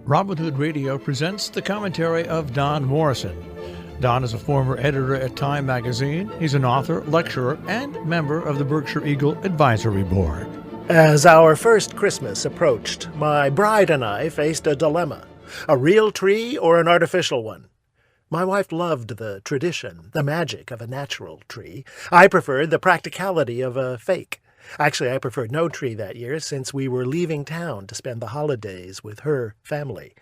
Robin Hood Radio presents the commentary of Don Morrison. Don is a former editor at Time magazine. He's an author, lecturer, and member of the Berkshire Eagle Advisory Board. As our first Christmas approached, my bride and I faced a dilemma: a real tree or an artificial one. My wife loved the tradition, the magic of a natural tree. I preferred the practicality of a fake. Actually, I preferred no tree that year since we were leaving town to spend the holidays with her family.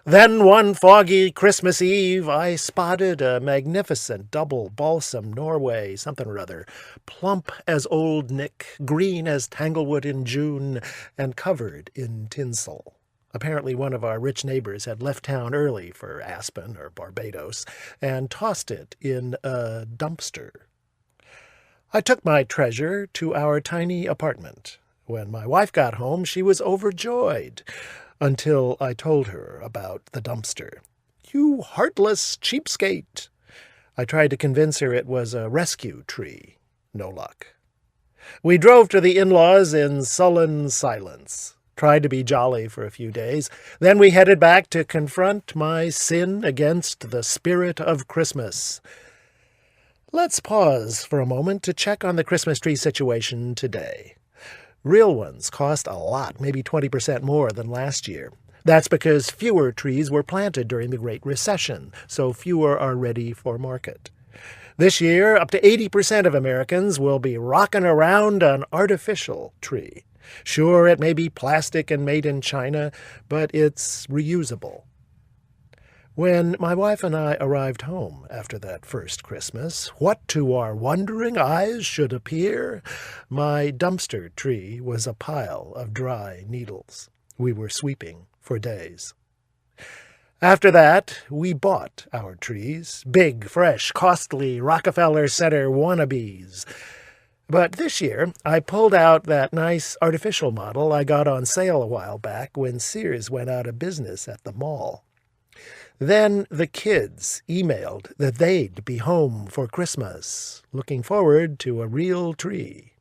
Then one foggy Christmas Eve, I spotted a magnificent double balsam Norway something or other, plump as Old Nick, green as Tanglewood in June, and covered in tinsel. Apparently one of our rich neighbors had left town early for Aspen or Barbados and tossed it in a dumpster. I took my treasure to our tiny apartment. When my wife got home, she was overjoyed, until I told her about the dumpster. "You heartless cheapskate!" I tried to convince her it was a rescue tree. No luck. We drove to the in-laws in sullen silence, tried to be jolly for a few days. Then we headed back to confront my sin against the spirit of Christmas. Let's pause for a moment to check on the Christmas tree situation today. Real ones cost a lot, maybe 20% more than last year. That's because fewer trees were planted during the Great Recession, so fewer are ready for market. This year, up to 80% of Americans will be rocking around an artificial tree. Sure, it may be plastic and made in China, but it's reusable. When my wife and I arrived home after that first Christmas, what to our wondering eyes should appear? My dumpster tree was a pile of dry needles. We were sweeping for days. After that, we bought our trees, big, fresh, costly Rockefeller Center wannabes. But this year, I pulled out that nice artificial model I got on sale a while back when Sears went out of business at the mall. Then the kids emailed that they'd be home for Christmas, looking forward to a real tree.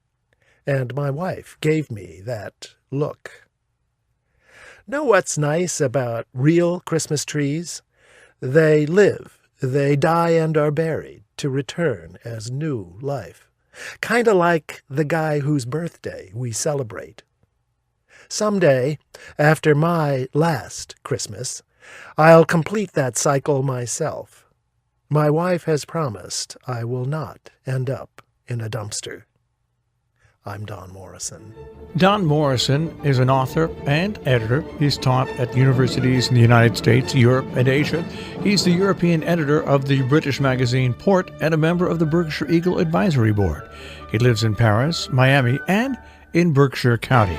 And my wife gave me that look. Know what's nice about real Christmas trees? They live, they die and are buried to return as new life. Kinda like the guy whose birthday we celebrate. Someday, after my last Christmas, I'll complete that cycle myself. My wife has promised I will not end up in a dumpster. I'm Don Morrison. Don Morrison is an author and editor. He's taught at universities in the United States, Europe, and Asia. He's the European editor of the British magazine Port and a member of the Berkshire Eagle Advisory Board. He lives in Paris, Miami, and in Berkshire County.